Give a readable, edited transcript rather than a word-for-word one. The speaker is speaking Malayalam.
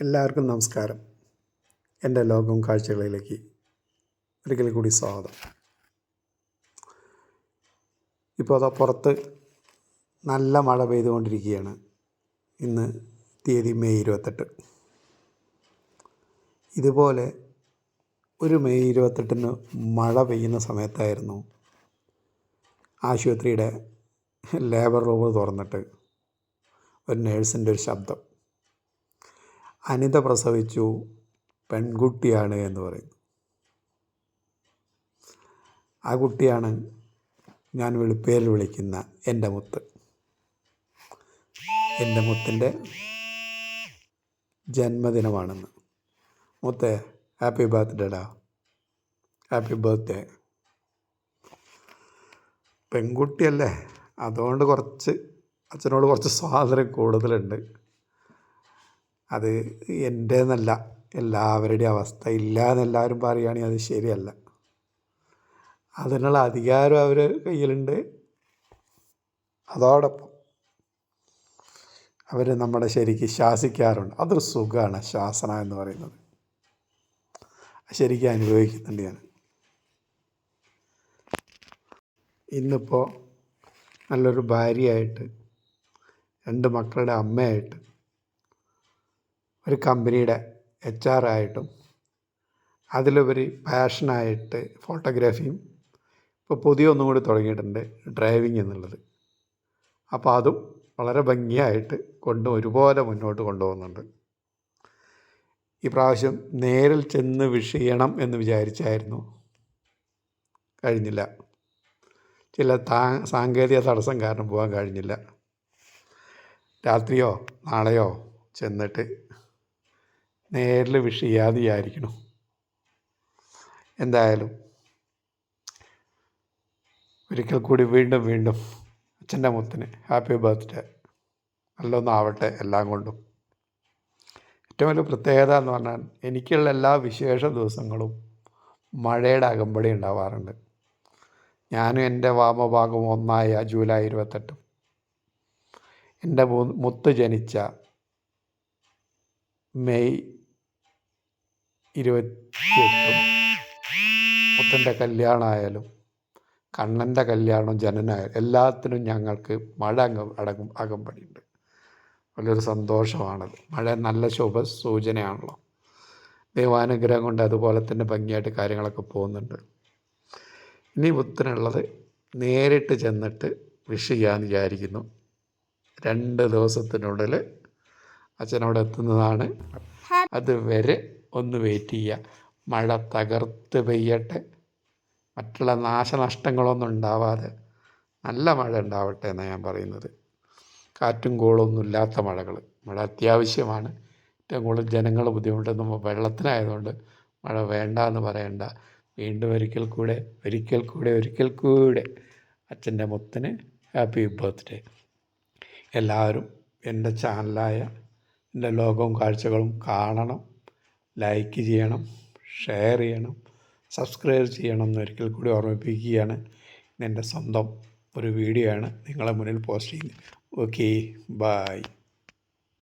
എല്ലാവർക്കും നമസ്കാരം. എൻ്റെ ലോകവും കാഴ്ചകളിലേക്ക് ഒരിക്കൽ കൂടി സ്വാഗതം. ഇപ്പോൾ അതാ പുറത്ത് നല്ല മഴ പെയ്തുകൊണ്ടിരിക്കുകയാണ്. ഇന്ന് തീയതി മെയ് 28. ഇതുപോലെ ഒരു മെയ് 28 മഴ പെയ്യുന്ന സമയത്തായിരുന്നു ആശുപത്രിയുടെ ലേബർ റൂം തുറന്നിട്ട് ഒരു നേഴ്സിൻ്റെ ഒരു ശബ്ദം, അനിത പ്രസവിച്ചു, പെൺകുട്ടിയാണ് എന്ന് പറയുന്നു. ആ കുട്ടിയാണ് ഞാൻ പേരിൽ വിളിക്കുന്ന എൻ്റെ മുത്ത്. എൻ്റെ മുത്തിൻ്റെ ജന്മദിനമാണെന്ന്. മുത്തേ, ഹാപ്പി ബർത്ത്ഡേടാ, ഹാപ്പി ബർത്ത്ഡേ. പെൺകുട്ടിയല്ലേ, അതുകൊണ്ട് അച്ഛനോട് കുറച്ച് സ്വാതന്ത്ര്യം കൂടുതലുണ്ട്. അത് എൻ്റേന്നല്ല, എല്ലാവരുടെയും അവസ്ഥ. ഇല്ല എന്നെല്ലാവരും പറയുകയാണെങ്കിൽ അത് ശരിയല്ല. അതിനുള്ള അധികാരം അവരുടെ കയ്യിലുണ്ട്. അതോടൊപ്പം അവർ നമ്മളെ ശരിക്ക് ശാസിക്കാറുണ്ട്. അതൊരു സുഖമാണ് ശാസന എന്ന് പറയുന്നത്. ശരിക്കും അനുഭവിക്കുന്നുണ്ട് ഞാൻ. ഇന്നിപ്പോൾ നല്ലൊരു ഭാര്യയായിട്ട്, 2 മക്കളുടെ അമ്മയായിട്ട്, ഒരു കമ്പനിയുടെ HR ആയിട്ടും, അതിലുപരി പാഷനായിട്ട് ഫോട്ടോഗ്രാഫിയും, ഇപ്പോൾ പുതിയ ഒന്നും കൂടി തുടങ്ങിയിട്ടുണ്ട്, ഡ്രൈവിംഗ് എന്നുള്ളത്. അപ്പോൾ അതും വളരെ ഭംഗിയായിട്ട് ഒരുപോലെ മുന്നോട്ട് കൊണ്ടുപോകുന്നുണ്ട്. ഈ പ്രാവശ്യം നേരിൽ ചെന്ന് വിഷ് ചെയ്യണം എന്ന് വിചാരിച്ചായിരുന്നു, കഴിഞ്ഞില്ല. ചില സാങ്കേതിക തടസ്സം കാരണം പോകാൻ കഴിഞ്ഞില്ല. രാത്രിയോ നാളെയോ ചെന്നിട്ട് നേരിൽ വിഷ് ചെയ്യാതെ വിചാരിക്കണം. എന്തായാലും ഒരിക്കൽ കൂടി വീണ്ടും അച്ഛൻ്റെ മുത്തിന് ഹാപ്പി ബർത്ത്ഡേ. നല്ലൊന്നാവട്ടെ എല്ലാം കൊണ്ടും. ഏറ്റവും വലിയ പ്രത്യേകത എന്ന് പറഞ്ഞാൽ, എനിക്കുള്ള എല്ലാ വിശേഷ ദിവസങ്ങളും മഴയുടെ അകമ്പടി ഉണ്ടാവാറുണ്ട്. ഞാനും എൻ്റെ വാമഭാഗം ഒന്നായ ജൂലൈ 28, എൻ്റെ മുത്ത് ജനിച്ച മെയ് 28, മുത്തൻ്റെ കല്യാണമായാലും കണ്ണൻ്റെ കല്യാണം, ജനനമായാലും എല്ലാത്തിനും ഞങ്ങൾക്ക് മഴ അകമ്പടിയുണ്ട്. വലിയൊരു സന്തോഷമാണത്. മഴ നല്ല സൂചനയാണല്ലോ. ദൈവാനുഗ്രഹം കൊണ്ട് അതുപോലെ തന്നെ ഭംഗിയായിട്ട് കാര്യങ്ങളൊക്കെ പോകുന്നുണ്ട്. ഇനി മുത്തിനുള്ളത് നേരിട്ട് ചെന്നിട്ട് വിഷ് ചെയ്യാമെന്ന് വിചാരിക്കുന്നു. 2 ദിവസത്തിനുള്ളിൽ അച്ഛനവിടെ എത്തുന്നതാണ്. അതുവരെ ഒന്ന് വെയിറ്റ് ചെയ്യുക. മഴ തകർത്ത് പെയ്യട്ടെ, മറ്റുള്ള നാശനഷ്ടങ്ങളൊന്നും ഉണ്ടാവാതെ നല്ല മഴ ഉണ്ടാവട്ടെ എന്നാണ് ഞാൻ പറയുന്നത്. കാറ്റും കോളൊന്നും ഇല്ലാത്ത മഴ അത്യാവശ്യമാണ്. ഏറ്റവും കൂടുതൽ ജനങ്ങൾ ബുദ്ധിമുട്ടുന്ന വെള്ളത്തിനായതുകൊണ്ട് മഴ വേണ്ട എന്ന് പറയണ്ട. വീണ്ടും ഒരിക്കൽ കൂടെ അച്ഛൻ്റെ മുത്തിന് ഹാപ്പി ബർത്ത്ഡേ. എല്ലാവരും എൻ്റെ ചാനലായ എൻ്റെ ലോകവും കാഴ്ചകളും കാണണം, ലൈക്ക് ചെയ്യണം, ഷെയർ ചെയ്യണം, സബ്സ്ക്രൈബ് ചെയ്യണം എന്ന് ഒരിക്കൽ കൂടി ഓർമ്മിപ്പിക്കുകയാണ്. എൻ്റെ സ്വന്തം ഒരു വീഡിയോ ആണ് നിങ്ങളെ മുന്നിൽ പോസ്റ്റ് ചെയ്യുന്നത്. Okay, by.